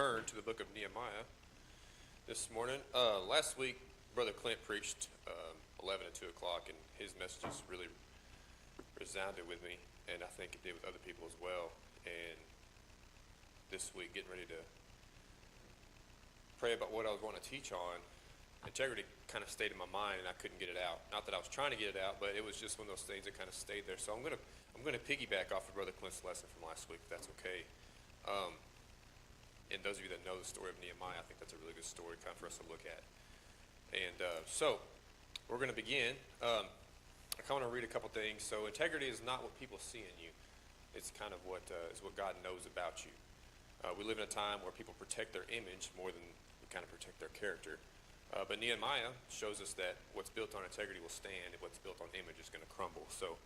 turn to the book of Nehemiah this morning. Last week, Brother Clint preached 11 and 2 o'clock, and his messages really resounded with me, and I think it did with other people as well. And this week, getting ready to pray about what I was wanting to teach on, integrity kind of stayed in my mind, and I couldn't get it out. Not that I was trying to get it out, but it was just one of those things that kind of stayed there. So I'm gonna piggyback off of Brother Clint's lesson from last week, if that's okay. And those of you that know the story of Nehemiah, I think that's a really good story kind of for us to look at. And so we're going to begin. I kind of want to read a couple things. So integrity is not what people see in you. It's kind of what is what God knows about you. We live in a time where people protect their image more than we kind of protect their character. But Nehemiah shows us that what's built on integrity will stand, and what's built on image is going to crumble. So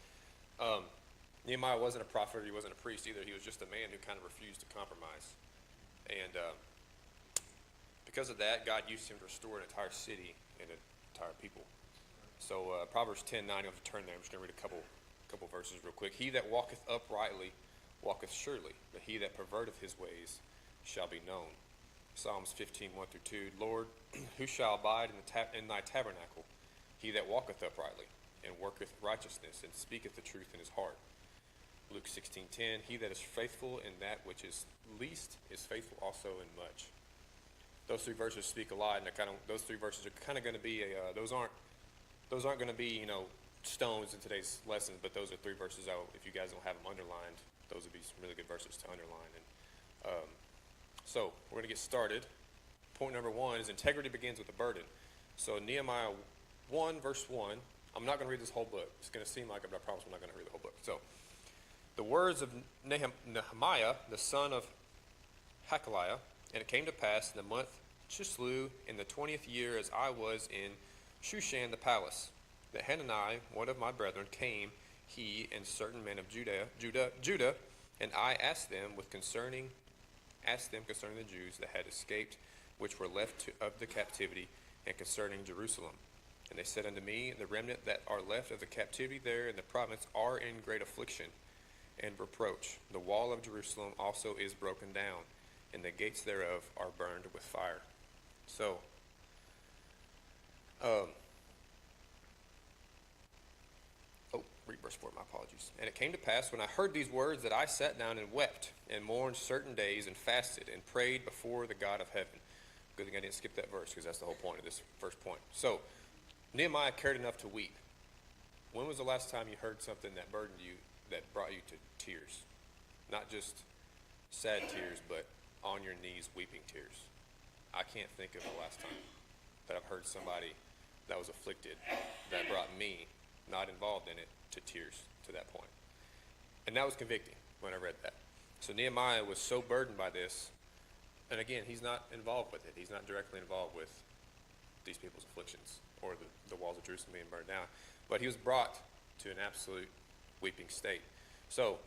Nehemiah wasn't a prophet, he wasn't a priest either. He was just a man who kind of refused to compromise. And because of that, God used him to restore an entire city and an entire people. So Proverbs 10:9, you have to turn there. I'm just going to read a couple verses real quick. He that walketh uprightly walketh surely, but he that perverteth his ways shall be known. Psalms 15:1-2, Lord, who shall abide in thy tabernacle? He that walketh uprightly, and worketh righteousness, and speaketh the truth in his heart. Luke 16:10, he that is faithful in that which is least is faithful also in much. Those three verses speak a lot, and those three verses are kind of going to be those aren't going to be stones in today's lesson, but those are three verses. If you guys don't have them underlined, those would be some really good verses to underline. And so we're going to get started. Point number one is integrity begins with a burden. So Nehemiah 1 verse 1. I'm not going to read this whole book. It's going to seem like it, but I promise I'm not going to read the whole book. So the words of Nehemiah, the son of Hakaliah, and it came to pass in the month Chislew, in the 20th year, as I was in Shushan the palace, that Hanani, one of my brethren, came, he and certain men of Judah, and I asked them concerning the Jews that had escaped, which were left of the captivity, and concerning Jerusalem. And they said unto me, the remnant that are left of the captivity there in the province are in great affliction and reproach. The wall of Jerusalem also is broken down, and the gates thereof are burned with fire. So, read verse 4, my apologies. And it came to pass, when I heard these words, that I sat down and wept, and mourned certain days, and fasted, and prayed before the God of heaven. Good thing I didn't skip that verse, because that's the whole point of this first point. So, Nehemiah cared enough to weep. When was the last time you heard something that burdened you, that brought you to tears? Not just sad tears, but on your knees weeping tears. I can't think of the last time that I've heard somebody that was afflicted that brought me, not involved in it, to tears to that point. And that was convicting when I read that. So Nehemiah was so burdened by this, and again, he's not involved with it. He's not directly involved with these people's afflictions or the walls of Jerusalem being burned down. But he was brought to an absolute weeping state. So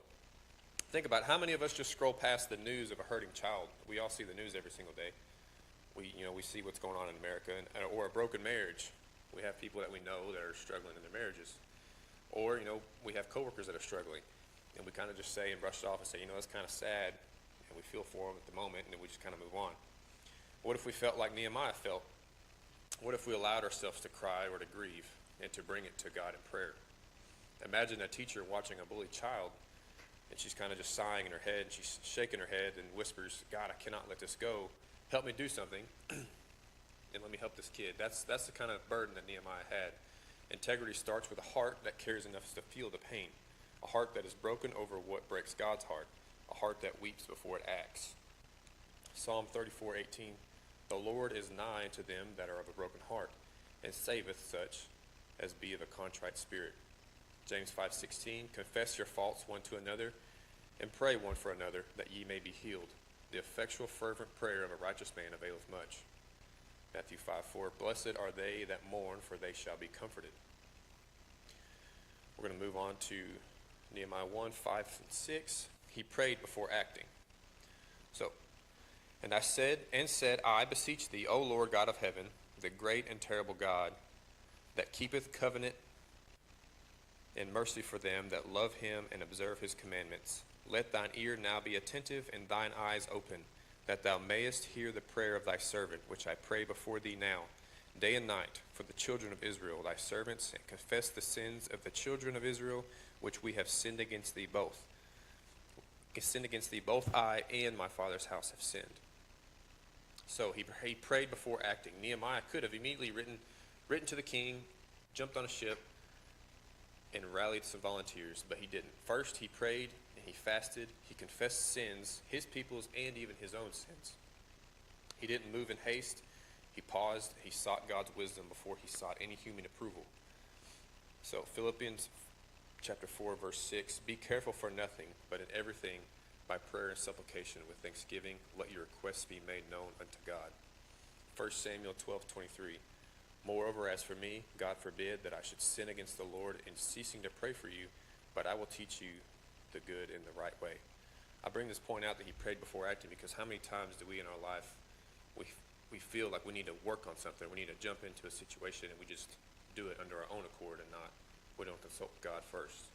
think about how many of us just scroll past the news of a hurting child. We all see the news every single day. We see what's going on in America, or a broken marriage. We have people that we know that are struggling in their marriages. Or, we have coworkers that are struggling, and we kind of just say and brush it off and say, it's kind of sad, and we feel for them at the moment, and then we just kind of move on. What if we felt like Nehemiah felt? What if we allowed ourselves to cry or to grieve and to bring it to God in prayer? Imagine a teacher watching a bullied child, and she's kind of just sighing in her head, and she's shaking her head and whispers, God, I cannot let this go. Help me do something, and let me help this kid. That's the kind of burden that Nehemiah had. Integrity starts with a heart that cares enough to feel the pain, a heart that is broken over what breaks God's heart, a heart that weeps before it acts. Psalm 34:18, the Lord is nigh to them that are of a broken heart, and saveth such as be of a contrite spirit. James 5:16, confess your faults one to another, and pray one for another, that ye may be healed. The effectual fervent prayer of a righteous man availeth much. Matthew 5:4, blessed are they that mourn, for they shall be comforted. We're going to move on to Nehemiah 1:5-6. He prayed before acting. So, and I said, I beseech thee, O Lord God of heaven, the great and terrible God, that keepeth covenant and mercy for them that love him and observe his commandments. Let thine ear now be attentive and thine eyes open, that thou mayest hear the prayer of thy servant, which I pray before thee now, day and night, for the children of Israel, thy servants, and confess the sins of the children of Israel, which we have sinned against thee both. Sinned against thee, both I and my father's house have sinned. So he prayed before acting. Nehemiah could have immediately written to the king, jumped on a ship, and rallied some volunteers, but he didn't. First, he prayed and he fasted. He confessed sins, his people's and even his own sins. He didn't move in haste. He paused. He sought God's wisdom before he sought any human approval. So Philippians chapter 4, verse 6, be careful for nothing, but in everything, by prayer and supplication with thanksgiving, let your requests be made known unto God. 1 Samuel 12:23, moreover, as for me, God forbid that I should sin against the Lord in ceasing to pray for you, but I will teach you the good and the right way. I bring this point out that he prayed before acting because how many times do we in our life, we feel like we need to work on something, we need to jump into a situation, and we just do it under our own accord and we don't consult God first.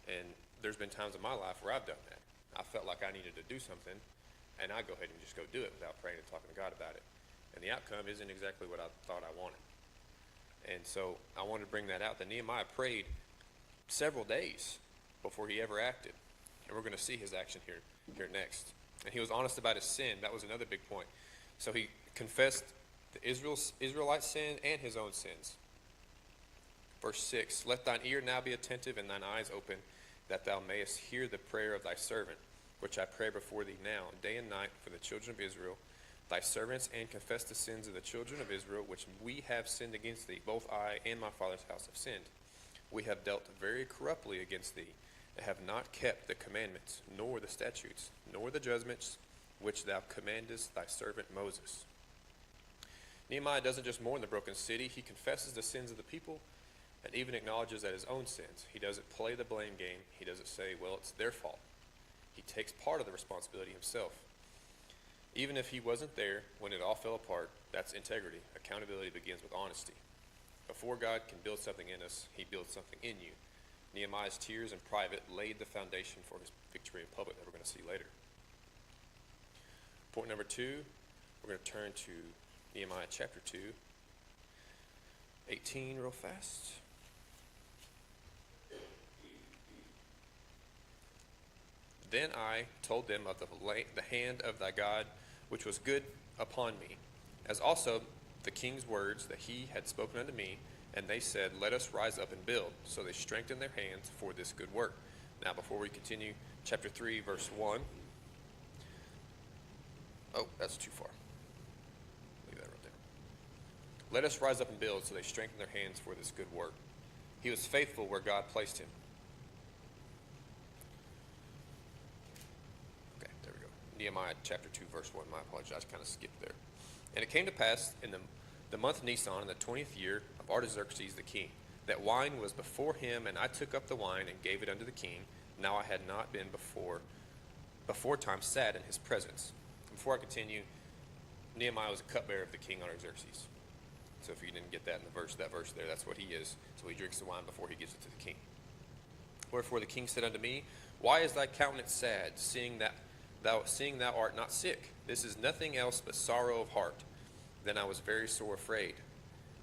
And there's been times in my life where I've done that. I felt like I needed to do something, and I go ahead and just go do it without praying and talking to God about it. And the outcome isn't exactly what I thought I wanted. And so I wanted to bring that out, that Nehemiah prayed several days before he ever acted. And we're going to see his action here next. And he was honest about his sin. That was another big point. So he confessed the Israelite sin and his own sins. Verse 6, let thine ear now be attentive and thine eyes open, that thou mayest hear the prayer of thy servant, which I pray before thee now, day and night, for the children of Israel, thy servants, and confess the sins of the children of Israel, which we have sinned against thee. Both I and my father's house have sinned. We have dealt very corruptly against thee, and have not kept the commandments, nor the statutes, nor the judgments, which thou commandest thy servant Moses. Nehemiah doesn't just mourn the broken city, he confesses the sins of the people, and even acknowledges that his own sins. He doesn't play the blame game. He doesn't say, well, it's their fault. He takes part of the responsibility himself. Even if he wasn't there when it all fell apart, that's integrity. Accountability begins with honesty. Before God can build something in us, he builds something in you. Nehemiah's tears in private laid the foundation for his victory in public that we're going to see later. Point number 2, we're going to turn to Nehemiah chapter 2, 18 real fast. Then I told them of the hand of thy God, which was good upon me, as also the king's words that he had spoken unto me. And they said, let us rise up and build. So they strengthened their hands for this good work. Now, before we continue, chapter 3, verse 1. Oh, that's too far. Leave that right there. Let us rise up and build. So they strengthened their hands for this good work. He was faithful where God placed him. Nehemiah chapter 2, verse 1. My apologies, I kind of skipped there. And it came to pass in the month Nisan, in the 20th year of Artaxerxes the king, that wine was before him, and I took up the wine and gave it unto the king. Now I had not been before time sad in his presence. Before I continue, Nehemiah was a cupbearer of the king Artaxerxes. So if you didn't get that in that verse there, that's what he is. So he drinks the wine before he gives it to the king. Wherefore the king said unto me, why is thy countenance sad, seeing thou art not sick? This is nothing else but sorrow of heart. Then I was very sore afraid,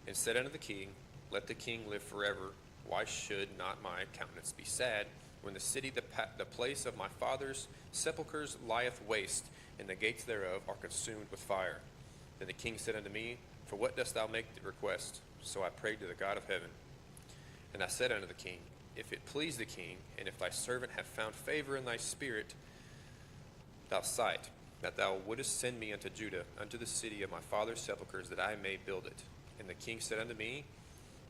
and said unto the king, let the king live forever. Why should not my countenance be sad, when the city, the place of my father's sepulchres, lieth waste, and the gates thereof are consumed with fire? Then the king said unto me, for what dost thou make the request? So I prayed to the God of heaven. And I said unto the king, if it please the king, and if thy servant have found favor in thy spirit, thou sight, that thou wouldest send me unto Judah, unto the city of my father's sepulchres, that I may build it. And the king said unto me,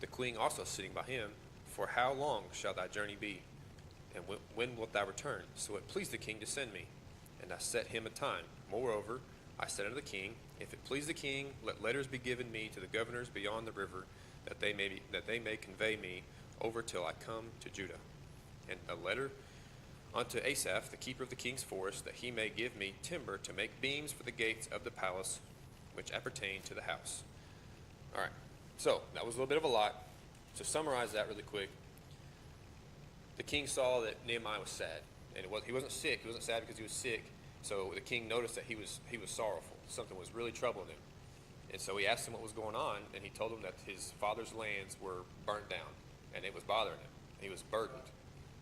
the queen also sitting by him, for how long shall thy journey be? And when wilt thou return? So it pleased the king to send me. And I set him a time. Moreover, I said unto the king, if it please the king, let letters be given me to the governors beyond the river, that they may convey me over till I come to Judah. And a letter unto Asaph, the keeper of the king's forest, that he may give me timber to make beams for the gates of the palace, which appertain to the house. All right, so that was a little bit of a lot. To summarize that really quick, the king saw that Nehemiah was sad. And he wasn't sick. He wasn't sad because he was sick. So the king noticed that he was sorrowful. Something was really troubling him. And so he asked him what was going on, and he told him that his father's lands were burnt down, and it was bothering him. He was burdened.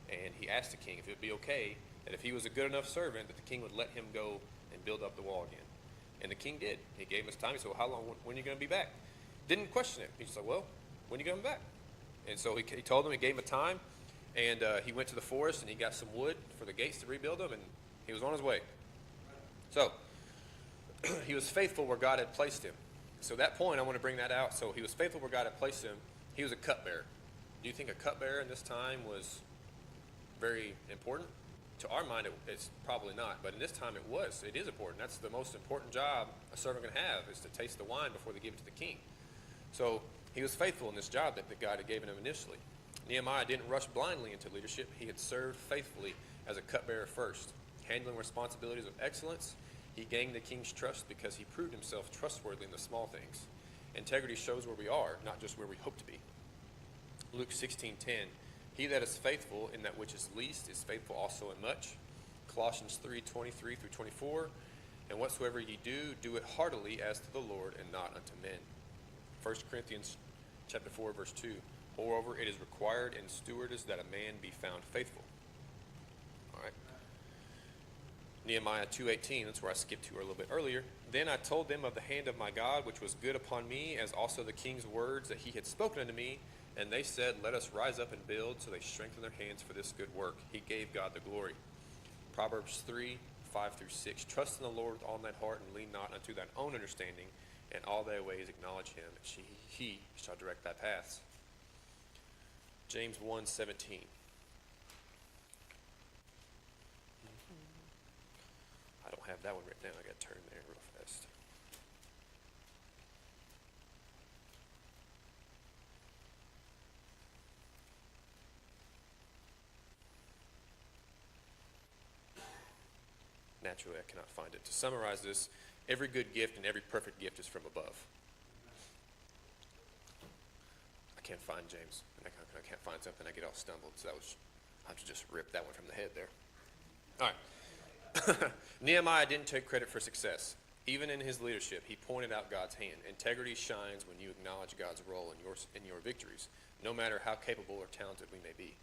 And he asked the king if it would be okay, that if he was a good enough servant, that the king would let him go and build up the wall again. And the king did. He gave him his time. He said, well, how long, when are you going to be back? Didn't question it. He said, well, when are you going to be back? And so he told him, he gave him a time, and he went to the forest, and he got some wood for the gates to rebuild them, and he was on his way. So he was faithful where God had placed him. So at that point, I want to bring that out. So he was faithful where God had placed him. He was a cupbearer. Do you think a cupbearer in this time was very important? To our mind, it's probably not. But in this time, it was. It is important. That's the most important job a servant can have, is to taste the wine before they give it to the king. So he was faithful in this job that God had given him initially. Nehemiah didn't rush blindly into leadership. He had served faithfully as a cupbearer first, handling responsibilities with excellence. He gained the king's trust because he proved himself trustworthy in the small things. Integrity shows where we are, not just where we hope to be. Luke 16:10, he that is faithful in that which is least is faithful also in much. Colossians 3:23 through 24, and whatsoever ye do, do it heartily as to the Lord and not unto men. 1 Corinthians chapter 4, verse 2, moreover, it is required in stewardess that a man be found faithful. All right. Nehemiah 2:18, that's where I skipped to a little bit earlier. Then I told them of the hand of my God, which was good upon me, as also the king's words that he had spoken unto me. And they said, let us rise up and build. So they strengthened their hands for this good work. He gave God the glory. Proverbs 3:5 through 6, trust in the Lord with all thine heart, and lean not unto thine own understanding. And all thy ways acknowledge him, and he shall direct thy paths. James 1:17. I don't have that one written down. I got to turn there real fast. Naturally, I cannot find it. To summarize this, every good gift and every perfect gift is from above. I can't find James. And I can't find something. I get all stumbled. So I have to just rip that one from the head there. All right. Nehemiah didn't take credit for success. Even in his leadership, he pointed out God's hand. Integrity shines when you acknowledge God's role in your victories, no matter how capable or talented we may be.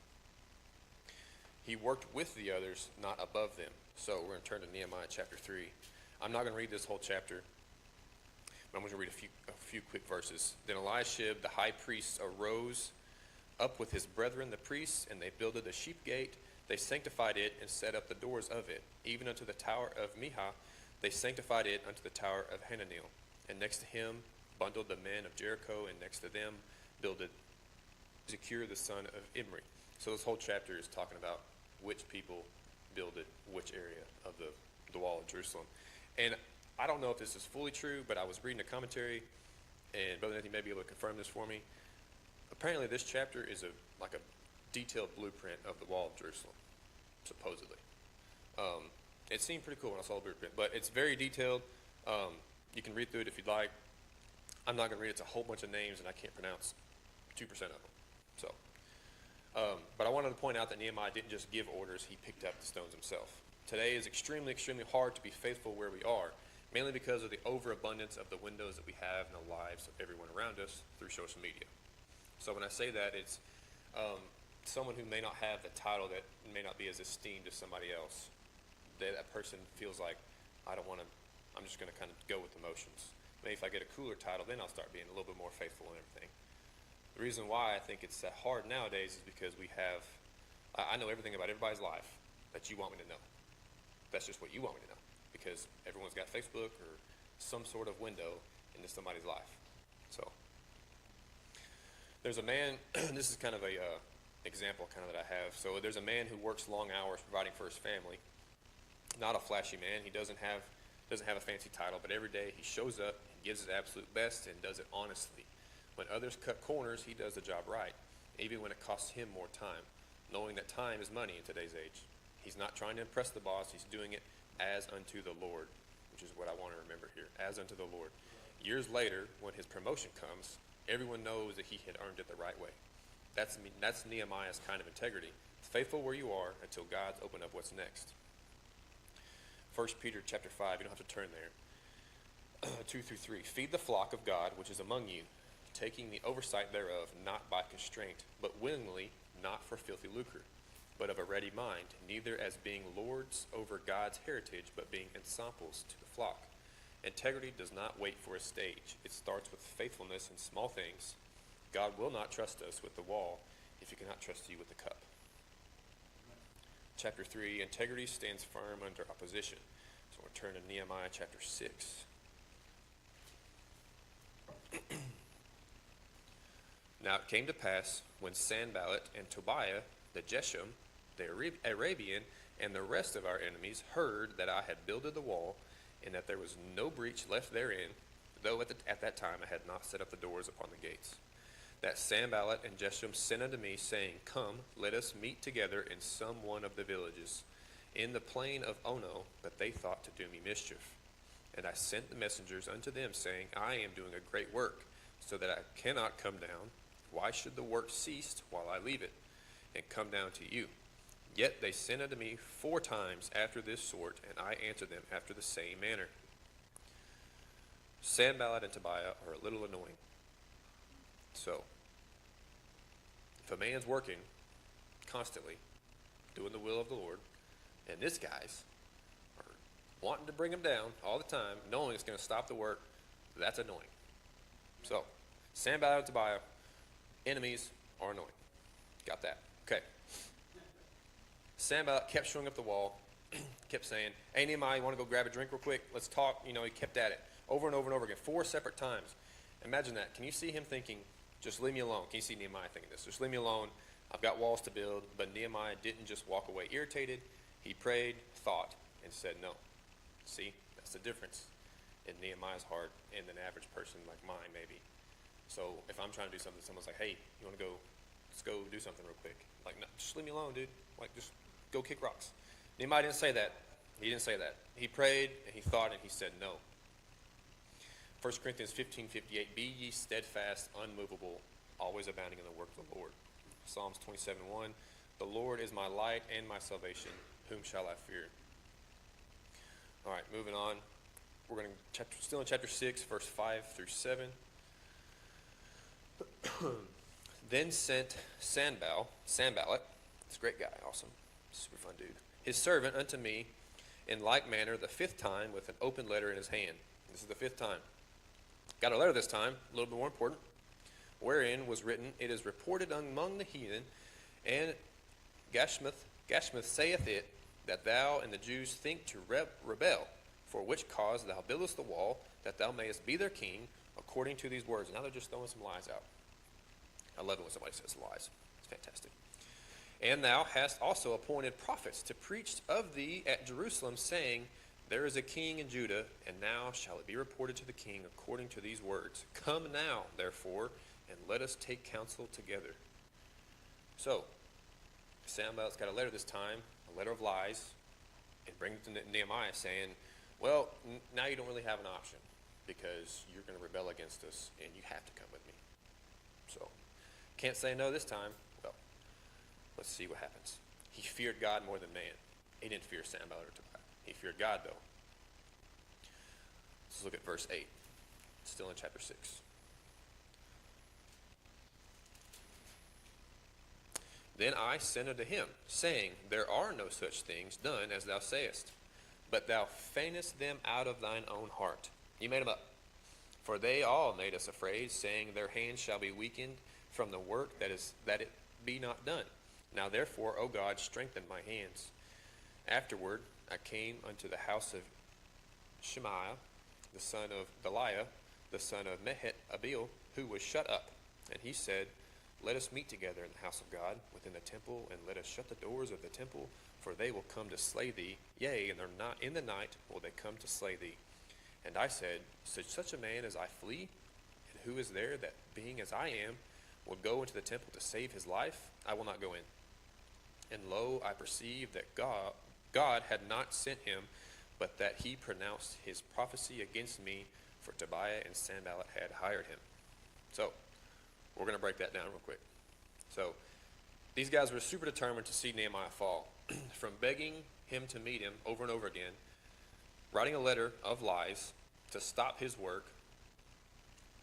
He worked with the others, not above them. So we're going to turn to Nehemiah chapter 3. I'm not going to read this whole chapter, but I'm going to read a few quick verses. Then Eliashib, the high priest, arose up with his brethren the priests, and they builded the sheep gate. They sanctified it and set up the doors of it, even unto the tower of Miha. They sanctified it unto the tower of Hananel. And next to him bundled the men of Jericho, and next to them builded Zechur the son of Imri. So this whole chapter is talking about which people builded which area of the wall of Jerusalem. And I don't know if this is fully true, but I was reading a commentary, and Brother Anthony may be able to confirm this for me. Apparently this chapter is like a detailed blueprint of the wall of Jerusalem, supposedly. It seemed pretty cool when I saw the blueprint, but it's very detailed. You can read through it if you'd like. I'm not going to read it. It's a whole bunch of names, and I can't pronounce 2% of them. So, but I wanted to point out that Nehemiah didn't just give orders. He picked up the stones himself. Today is extremely, extremely hard to be faithful where we are, mainly because of the overabundance of the windows that we have in the lives of everyone around us through social media. So when I say that, it's someone who may not have the title, that may not be as esteemed as somebody else. That person feels like, I'm just going to kind of go with the motions. Maybe if I get a cooler title, then I'll start being a little bit more faithful and everything. The reason why I think it's that hard nowadays is because I know everything about everybody's life that you want me to know. That's just what you want me to know, because everyone's got Facebook or some sort of window into somebody's life. So there's a man, this is kind of a example kind of that I have. So there's a man who works long hours providing for his family. Not a flashy man. He doesn't have a fancy title, but every day he shows up and gives his absolute best and does it honestly. When others cut corners, he does the job right, even when it costs him more time, knowing that time is money in today's age. He's not trying to impress the boss. He's doing it as unto the Lord, which is what I want to remember here, as unto the Lord. Years later, when his promotion comes, everyone knows that he had earned it the right way. That's Nehemiah's kind of integrity. Faithful where you are until God's opened up what's next. 1 Peter chapter 5, you don't have to turn there. 2 through 3. Feed the flock of God which is among you, taking the oversight thereof, not by constraint, but willingly, not for filthy lucre, but of a ready mind, neither as being lords over God's heritage, but being ensamples to the flock. Integrity does not wait for a stage. It starts with faithfulness in small things. God will not trust us with the wall if he cannot trust you with the cup. Chapter 3, integrity stands firm under opposition. So we'll turn to Nehemiah chapter 6. Now it came to pass, when Sanballat and Tobiah, the Geshem, the Arabian, and the rest of our enemies heard that I had builded the wall, and that there was no breach left therein, though at that time I had not set up the doors upon the gates, that Sanballat and Geshem sent unto me, saying, Come, let us meet together in some one of the villages, in the plain of Ono, but they thought to do me mischief. And I sent the messengers unto them, saying, I am doing a great work, so that I cannot come down. Why should the work cease while I leave it, and come down to you? Yet they sent unto me 4 times after this sort, and I answered them after the same manner. Sanballat and Tobiah are a little annoying. So, if a man's working constantly, doing the will of the Lord, and these guys are wanting to bring him down all the time, knowing it's going to stop the work, that's annoying. So, Sanballat and Tobiah, enemies are annoying. Got that? Okay. Sanballat kept showing up the wall, kept saying, Hey, Nehemiah, you want to go grab a drink real quick? Let's talk. He kept at it over and over and over again, 4 separate times. Imagine that. Can you see him thinking, just leave me alone? Can you see Nehemiah thinking this? Just leave me alone. I've got walls to build. But Nehemiah didn't just walk away irritated. He prayed, thought, and said no. See, that's the difference in Nehemiah's heart and an average person like mine, maybe. So if I'm trying to do something, someone's like, hey, you want to go, let's go do something real quick. Like, no, just leave me alone, dude. Like, just go kick rocks. Nehemiah didn't say that. He didn't say that. He prayed, and he thought, and he said no. 1 Corinthians 15:58, be ye steadfast, unmovable, always abounding in the work of the Lord. Psalms 27:1, the Lord is my light and my salvation. Whom shall I fear? All right, moving on. We're going to still in chapter 6, verse 5 through 7. Then sent Sanballat, this great guy, awesome, super fun dude, his servant unto me in like manner the 5th time with an open letter in his hand. This is the 5th time. Got a letter this time, a little bit more important, wherein was written, It is reported among the heathen, and Gashmith saith it, that thou and the Jews think to rebel, for which cause thou buildest the wall, that thou mayest be their king, according to these words. Now they're just throwing some lies out. I love it when somebody says lies. It's fantastic. And thou hast also appointed prophets to preach of thee at Jerusalem, saying, There is a king in Judah, and now shall it be reported to the king according to these words. Come now, therefore, and let us take counsel together. So, Sanballat's got a letter this time, a letter of lies, and brings it to Nehemiah saying, well, now you don't really have an option, because you're going to rebel against us, and you have to come with me. So, can't say no this time. Well, let's see what happens. He feared God more than man. He didn't fear Sanballat or Tobiah. He feared God, though. Let's look at verse 8. Still in chapter 6. Then I sent unto him, saying, There are no such things done as thou sayest, but thou feignest them out of thine own heart. You made them up. For they all made us afraid, saying, Their hands shall be weakened from the work that it be not done. Now therefore, O God, strengthen my hands. Afterward I came unto the house of Shemaiah, the son of Deliah, the son of Mehet-Abil, who was shut up. And he said, Let us meet together in the house of God, within the temple, and let us shut the doors of the temple, for they will come to slay thee. Yea, and in the night will they come to slay thee. And I said, Should such a man as I flee? And who is there that, being as I am, will go into the temple to save his life? I will not go in. And lo, I perceived that God had not sent him, but that he pronounced his prophecy against me, for Tobiah and Sanballat had hired him. So, we're going to break that down real quick. So, these guys were super determined to see Nehemiah fall. From begging him to meet him over and over again, writing a letter of lies to stop his work.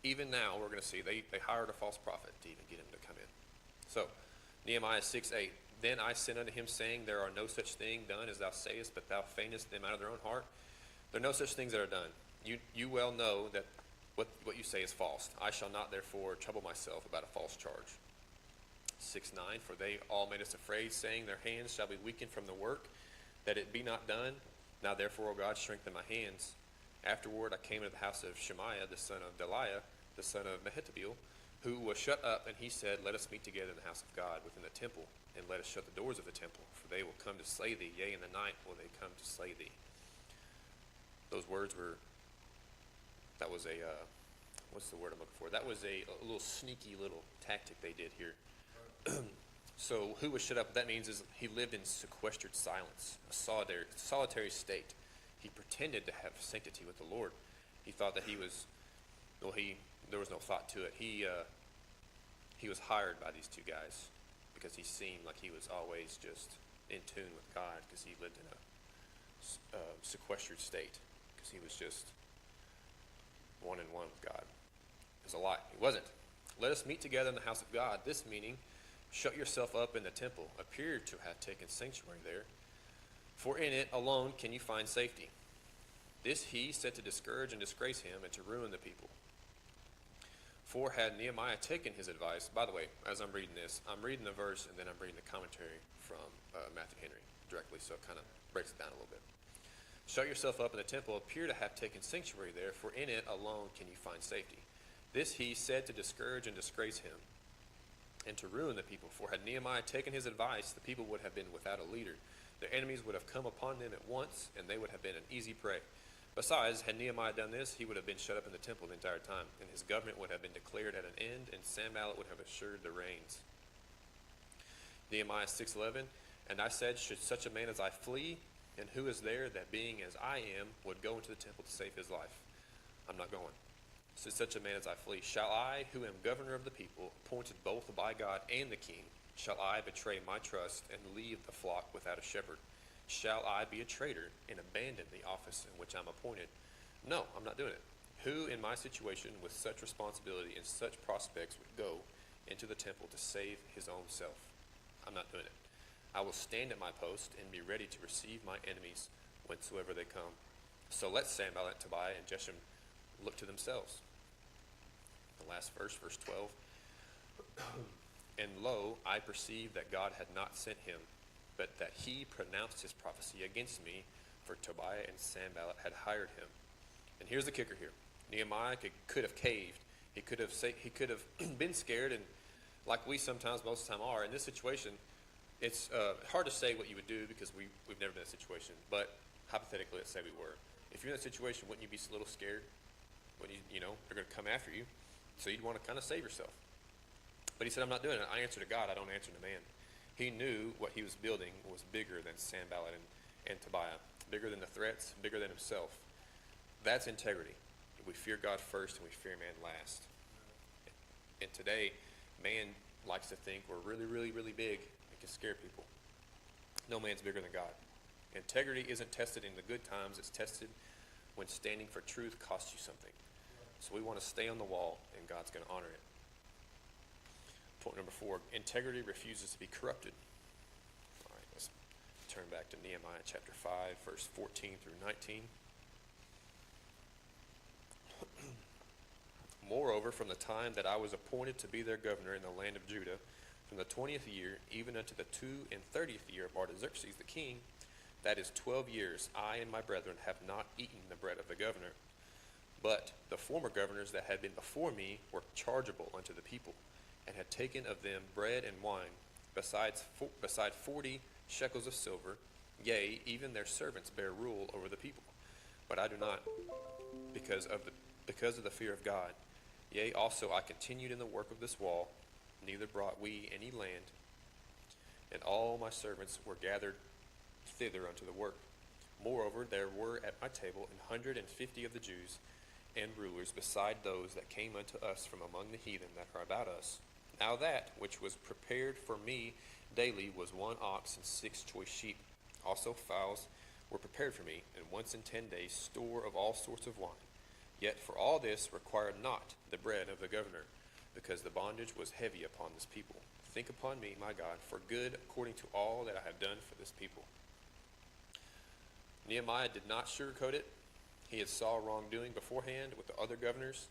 Even now, we're going to see, they hired a false prophet to even get him to come in. So, Nehemiah 6:8. Then I sent unto him, saying, There are no such thing done as thou sayest, but thou feignest them out of their own heart. There are no such things that are done. You well know that what you say is false. I shall not therefore trouble myself about a false charge. 6:9. For they all made us afraid, saying, Their hands shall be weakened from the work, that it be not done. Now therefore, O God, strengthen my hands. Afterward I came into the house of Shemaiah, the son of Delaiah, the son of Mehetabeel, who was shut up, and he said, Let us meet together in the house of God within the temple, and let us shut the doors of the temple, for they will come to slay thee, yea, in the night will they come to slay thee. Those words were, that was a, what's the word I'm looking for? That was a little sneaky little tactic they did here. So who was shut up? What that means is he lived in sequestered silence, a solitary state. He pretended to have sanctity with the Lord. He thought that he was, there was no thought to it. He was hired by these two guys because he seemed like he was always just in tune with God, because he lived in a sequestered state, because he was just one-on-one with God. It was a lie. He wasn't. Let us meet together in the house of God. This meaning, shut yourself up in the temple, appeared to have taken sanctuary there, for in it alone can you find safety. This he said to discourage and disgrace him, and to ruin the people. For had Nehemiah taken his advice, by the way, as I'm reading this, I'm reading the verse and then I'm reading the commentary from Matthew Henry directly, so it kind of breaks it down a little bit. Shut yourself up in the temple, appear to have taken sanctuary there, for in it alone can you find safety. This he said to discourage and disgrace him, and to ruin the people. For had Nehemiah taken his advice, the people would have been without a leader. Their enemies would have come upon them at once, and they would have been an easy prey. Besides, had Nehemiah done this, he would have been shut up in the temple the entire time, and his government would have been declared at an end, and Sanballat would have assured the reigns. Nehemiah 6:11. And I said, should such a man as I flee, and who is there that being as I am would go into the temple to save his life? I'm not going. Should such a man as I flee, shall I, who am governor of the people, appointed both by God and the king, shall I betray my trust and leave the flock without a shepherd? Shall I be a traitor and abandon the office in which I'm appointed? No, I'm not doing it. Who in my situation with such responsibility and such prospects would go into the temple to save his own self? I'm not doing it. I will stand at my post and be ready to receive my enemies whensoever they come. So let Sanballat, Tobiah, and Geshem look to themselves. The last verse, verse 12. And lo, I perceived that God had not sent him, but that he pronounced his prophecy against me, for Tobiah and Sanballat had hired him. And here's the kicker here. Nehemiah could have caved. He could have been scared, and like we sometimes, most of the time are. In this situation, it's hard to say what you would do because we've never been in a situation. But hypothetically, let's say we were. If you're in that situation, wouldn't you be a little scared? When you know they're going to come after you, so you'd want to kind of save yourself. But he said, I'm not doing it. I answer to God. I don't answer to man. He knew what he was building was bigger than Sanballat and Tobiah, bigger than the threats, bigger than himself. That's integrity. We fear God first and we fear man last. And today, man likes to think we're really, really, really big and can scare people. No man's bigger than God. Integrity isn't tested in the good times. It's tested when standing for truth costs you something. So we want to stay on the wall, and God's going to honor it. Point number 4, integrity refuses to be corrupted. All right, let's turn back to Nehemiah chapter 5, verse 14 through 19. Moreover, from the time that I was appointed to be their governor in the land of Judah, from the 20th year, even unto the 32nd year of Artaxerxes the king, that is 12 years, I and my brethren have not eaten the bread of the governor. But the former governors that had been before me were chargeable unto the people, and had taken of them bread and wine, beside 40 shekels of silver. Yea, even their servants bear rule over the people. But I do not, because of the fear of God. Yea, also I continued in the work of this wall, neither brought we any land, and all my servants were gathered thither unto the work. Moreover, there were at my table 150 of the Jews and rulers, beside those that came unto us from among the heathen that are about us. Now that which was prepared for me daily was 1 ox and 6 choice sheep, also fowls were prepared for me, and once in 10 days store of all sorts of wine. Yet for all this required not the bread of the governor, because the bondage was heavy upon this people. Think upon me, my God, for good according to all that I have done for this people. Nehemiah did not sugarcoat it. He had saw wrongdoing beforehand with the other governors,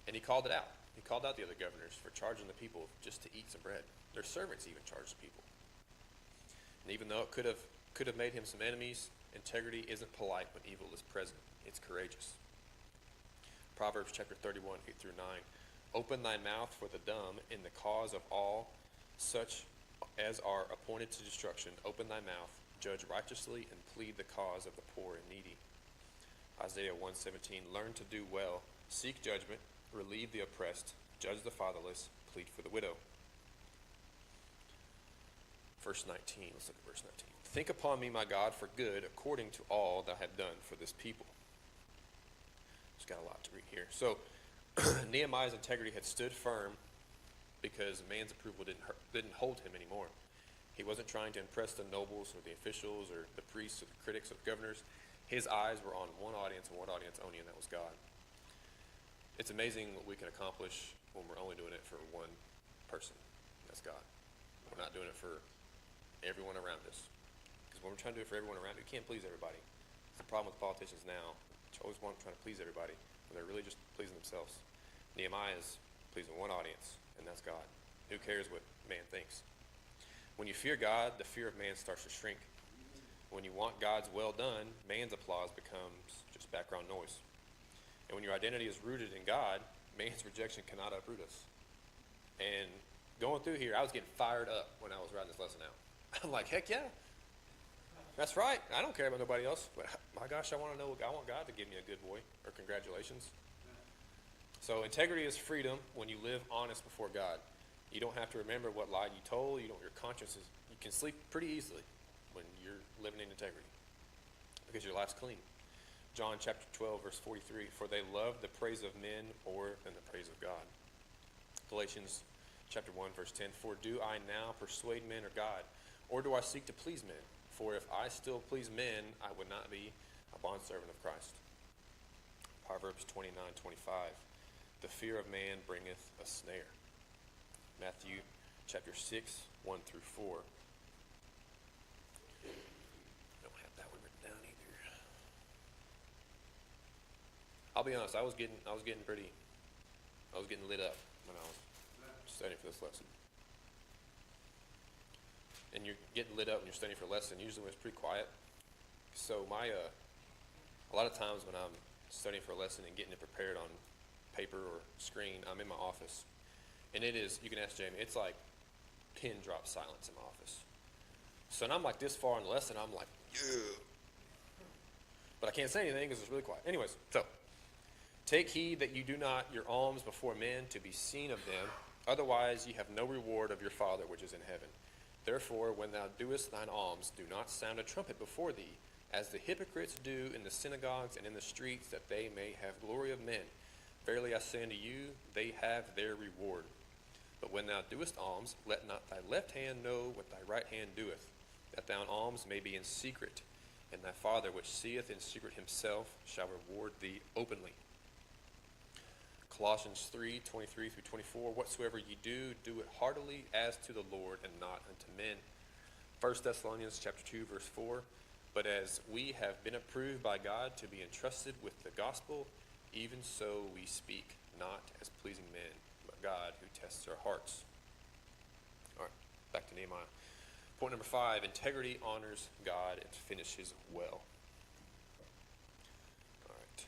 and he called it out. He called out the other governors for charging the people just to eat some bread. Their servants even charged the people. And even though it could have made him some enemies, integrity isn't polite when evil is present. It's courageous. Proverbs chapter 31, 8 through 9. Open thy mouth for the dumb in the cause of all such as are appointed to destruction. Open thy mouth, judge righteously, and plead the cause of the poor and needy. Isaiah 1:17. Learn to do well, seek judgment, relieve the oppressed, judge the fatherless, plead for the widow. Verse 19. Let's look at verse 19. Think upon me, my God, for good according to all thou hast done for this people. Just got a lot to read here. So Nehemiah's integrity had stood firm because man's approval didn't hold him anymore. He wasn't trying to impress the nobles or the officials or the priests or the critics or the governors. His eyes were on one audience and one audience only, and that was God. It's amazing what we can accomplish when we're only doing it for one person. That's God. We're not doing it for everyone around us. Because when we're trying to do it for everyone around you, you can't please everybody. It's the problem with politicians now. They always want to try to please everybody, but they're really just pleasing themselves. Nehemiah is pleasing one audience, and that's God. Who cares what man thinks? When you fear God, the fear of man starts to shrink. When you want God's well done, man's applause becomes just background noise. And when your identity is rooted in God, man's rejection cannot uproot us. And going through here, I was getting fired up when I was writing this lesson out. I'm like, heck yeah. That's right. I don't care about nobody else. But my gosh, I want God to give me a good boy, or congratulations. So integrity is freedom when you live honest before God. You don't have to remember what lie you told. Your conscience is, you can sleep pretty easily when you're living in integrity because your life's clean. John chapter 12, verse 43, for they love the praise of men more than the praise of God. Galatians chapter 1, verse 10, for do I now persuade men or God, or do I seek to please men? For if I still please men, I would not be a bondservant of Christ. Proverbs 29:25, the fear of man bringeth a snare. Matthew chapter 6, 1 through 4. Don't have that one written down either. I'll be honest, I was getting lit up when I was studying for this lesson. And you're getting lit up when you're studying for a lesson, usually when it's pretty quiet. So a lot of times when I'm studying for a lesson and getting it prepared on paper or screen, I'm in my office. And it is, you can ask Jamie, it's like pin drop silence in my office. So and I'm like this far in the lesson, I'm like, yeah. But I can't say anything because it's really quiet. Anyways, so take heed that you do not your alms before men to be seen of them. Otherwise ye have no reward of your Father which is in heaven. Therefore, when thou doest thine alms, do not sound a trumpet before thee, as the hypocrites do in the synagogues and in the streets, that they may have glory of men. Verily I say unto you, they have their reward. But when thou doest alms, let not thy left hand know what thy right hand doeth, that thine alms may be in secret, and thy Father which seeth in secret himself shall reward thee openly. Colossians 3:23 through 24, whatsoever ye do, do it heartily as to the Lord and not unto men. 1 Thessalonians chapter 2, verse 4, but as we have been approved by God to be entrusted with the gospel, even so we speak, not as pleasing men, but God who tests our hearts. All right, back to Nehemiah. Point number 5, integrity honors God and finishes well. All right,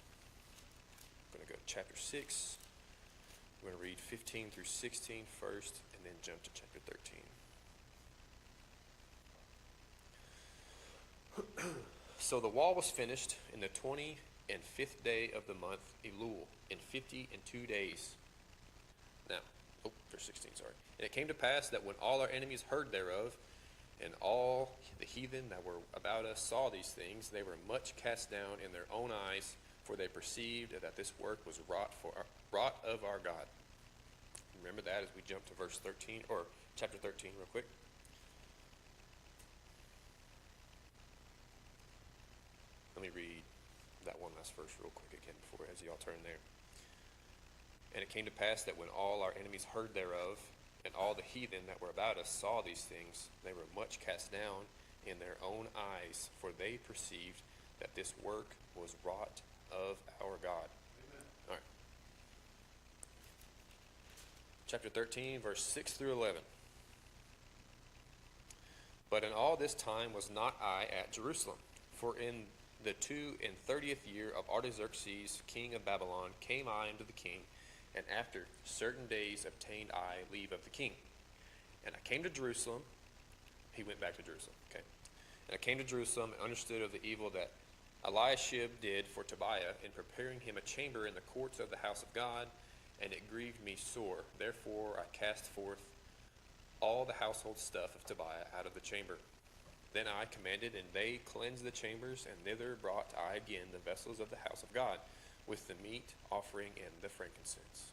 I'm going to go to chapter 6. We're going to read 15 through 16 first, and then jump to chapter 13. So the wall was finished in the 25th day of the month Elul, in 52 days. Now, verse 16, sorry. And it came to pass that when all our enemies heard thereof, and all the heathen that were about us saw these things, they were much cast down in their own eyes, for they perceived that this work was wrought of our God. Remember that as we jump to verse 13, or chapter 13 real quick. Let me read that one last verse real quick again before as y'all turn there. And it came to pass that when all our enemies heard thereof, and all the heathen that were about us saw these things, they were much cast down in their own eyes, for they perceived that this work was wrought of our God. Amen. All right. Chapter 13, verse 6 through 11. But in all this time was not I at Jerusalem, for in the 32nd year of Artaxerxes, king of Babylon, came I unto the king, and after certain days obtained I leave of the king. And I came to Jerusalem. He went back to Jerusalem, okay. And I came to Jerusalem and understood of the evil that Eliashib did for Tobiah in preparing him a chamber in the courts of the house of God, and it grieved me sore. Therefore I cast forth all the household stuff of Tobiah out of the chamber. Then I commanded, and they cleansed the chambers, and thither brought I again the vessels of the house of God, with the meat offering and the frankincense.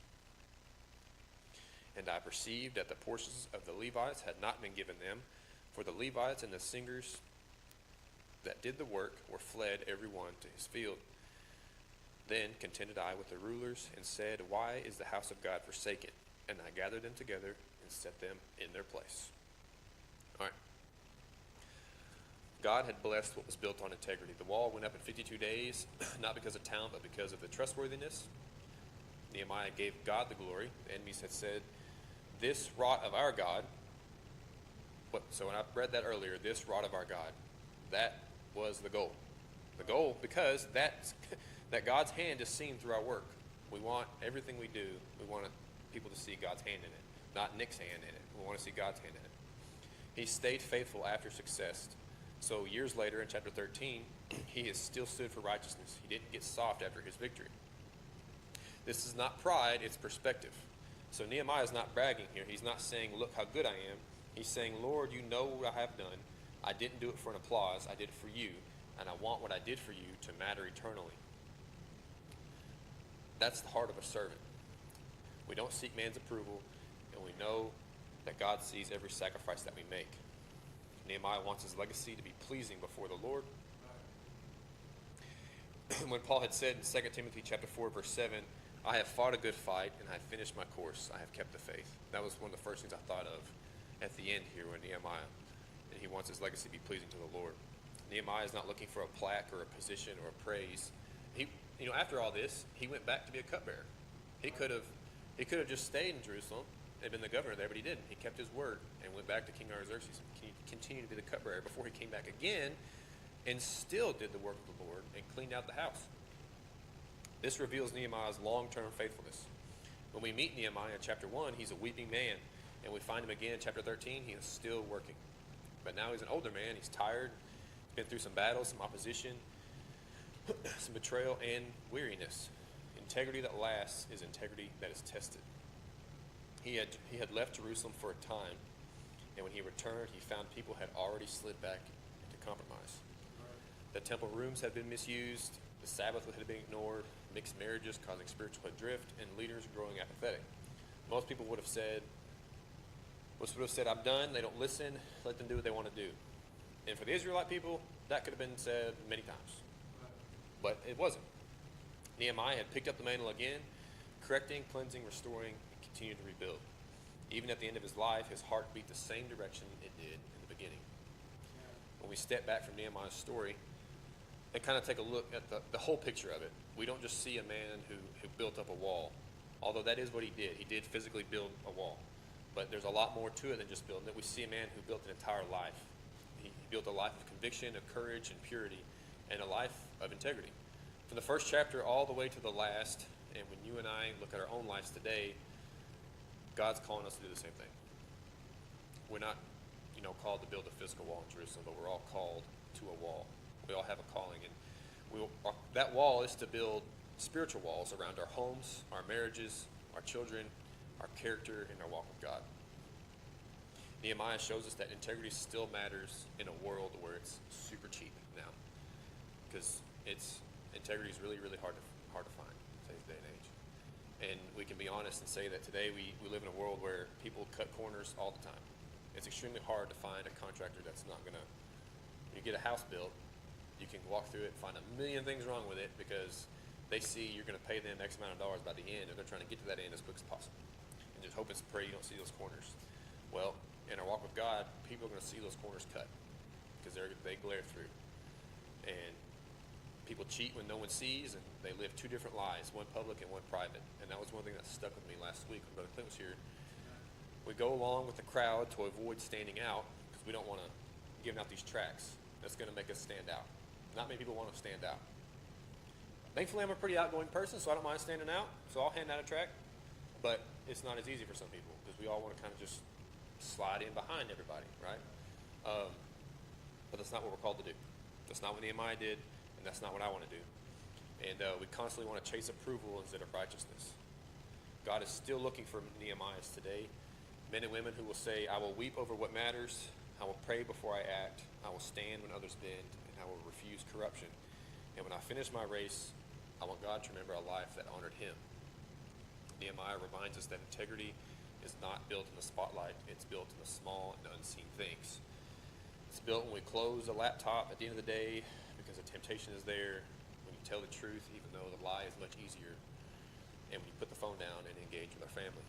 And I perceived that the portions of the Levites had not been given them, for the Levites and the singers that did the work were fled every one to his field. Then contended I with the rulers, and said, Why is the house of God forsaken? And I gathered them together and set them in their place. All right. God had blessed what was built on integrity. The wall went up in 52 days, not because of talent, but because of the trustworthiness. Nehemiah gave God the glory. The enemies had said, this wrought of our God. So when I read that earlier, this wrought of our God, that was the goal. The goal, because that God's hand is seen through our work. We want everything we do, we want people to see God's hand in it, not Nick's hand in it. We want to see God's hand in it. He stayed faithful after success. So years later in chapter 13, he has still stood for righteousness. He didn't get soft after his victory. This is not pride, it's perspective. So Nehemiah is not bragging here. He's not saying, look how good I am. He's saying, Lord, you know what I have done. I didn't do it for an applause. I did it for you. And I want what I did for you to matter eternally. That's the heart of a servant. We don't seek man's approval, and we know that God sees every sacrifice that we make. Nehemiah wants his legacy to be pleasing before the Lord. When Paul had said in 2 Timothy chapter 4, verse 7, I have fought a good fight, and I have finished my course. I have kept the faith. That was one of the first things I thought of at the end here with Nehemiah. And he wants his legacy to be pleasing to the Lord. Nehemiah is not looking for a plaque or a position or a praise. After all this, he went back to be a cupbearer. He could have just stayed in Jerusalem and been the governor there, but he didn't. He kept his word and went back to King Artaxerxes. He continued to be the cupbearer before he came back again and still did the work of the Lord and cleaned out the house. This reveals Nehemiah's long-term faithfulness. When we meet Nehemiah in chapter 1, he's a weeping man, and we find him again in chapter 13. He is still working. But now he's an older man. He's tired. He's been through some battles, some opposition, some betrayal, and weariness. Integrity that lasts is integrity that is tested. He had left Jerusalem for a time, and when he returned, he found people had already slid back into compromise. The temple rooms had been misused, the Sabbath had been ignored, mixed marriages causing spiritual adrift, and leaders growing apathetic. Most people would have said, I'm done, they don't listen, let them do what they want to do. And for the Israelite people, that could have been said many times. But it wasn't. Nehemiah had picked up the mantle again, correcting, cleansing, restoring, and continued to rebuild. Even at the end of his life, his heart beat the same direction it did in the beginning. When we step back from Nehemiah's story and kind of take a look at the whole picture of it, we don't just see a man who built up a wall, although that is what he did. He did physically build a wall. But there's a lot more to it than just building it. We see a man who built an entire life. He built a life of conviction, of courage, and purity, and a life of integrity. From the first chapter all the way to the last, and when you and I look at our own lives today, God's calling us to do the same thing. We're not, called to build a physical wall in Jerusalem, but we're all called to a wall. We all have a calling, and that wall is to build spiritual walls around our homes, our marriages, our children, our character, and our walk with God. Nehemiah shows us that integrity still matters in a world where it's super cheap now, because integrity is really, really hard to find in today's day and age. And we can be honest and say that today we live in a world where people cut corners all the time. It's extremely hard to find a contractor that's not going to, when you get a house built, You can walk through it and find a million things wrong with it because they see you're going to pay them X amount of dollars by the end, and they're trying to get to that end as quick as possible. And just hope and pray you don't see those corners. Well, in our walk with God, people are going to see those corners cut because they glare through. And people cheat when no one sees, and they live two different lives, one public and one private. And that was one thing that stuck with me last week when Brother Clint was here. We go along with the crowd to avoid standing out because we don't want to give out these tracts. That's going to make us stand out. Not many people want to stand out. Thankfully, I'm a pretty outgoing person, so I don't mind standing out. So I'll hand out a tract. But it's not as easy for some people because we all want to kind of just slide in behind everybody, right? But that's not what we're called to do. That's not what Nehemiah did, and that's not what I want to do. And we constantly want to chase approval instead of righteousness. God is still looking for Nehemiahs today. Men and women who will say, I will weep over what matters. I will pray before I act. I will stand when others bend, and I will refuse corruption. And when I finish my race, I want God to remember a life that honored him. Nehemiah reminds us that integrity is not built in the spotlight. It's built in the small and unseen things. It's built when we close the laptop at the end of the day because the temptation is there. When you tell the truth, even though the lie is much easier. And when you put the phone down and engage with our family.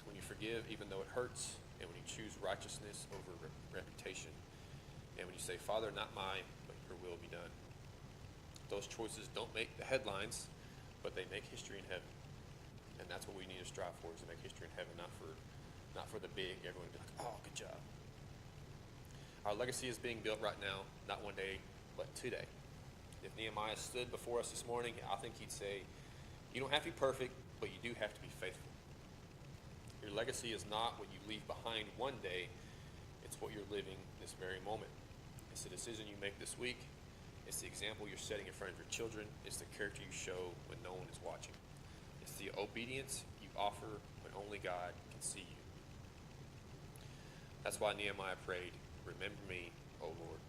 When you forgive, even though it hurts. And when you choose righteousness over reputation. And when you say, Father, not mine, but your will be done. Those choices don't make the headlines, but they make history in heaven. And that's what we need to strive for, is to make history in heaven, not for the big, everyone to be like, oh, good job. Our legacy is being built right now, not one day, but today. If Nehemiah stood before us this morning, I think he'd say, you don't have to be perfect, but you do have to be faithful. Your legacy is not what you leave behind one day, it's what you're living this very moment. It's the decision you make this week. It's the example you're setting in front of your children. It's the character you show when no one is watching. It's the obedience you offer when only God can see you. That's why Nehemiah prayed, remember me, O Lord.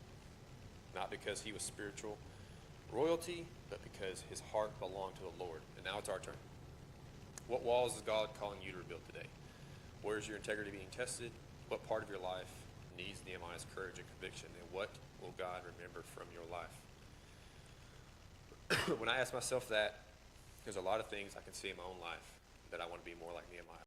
Not because he was spiritual royalty, but because his heart belonged to the Lord. And now it's our turn. What walls is God calling you to rebuild today? Where is your integrity being tested? What part of your life needs Nehemiah's courage and conviction? And what will God remember from your life? When I ask myself that, there's a lot of things I can see in my own life that I want to be more like Nehemiah.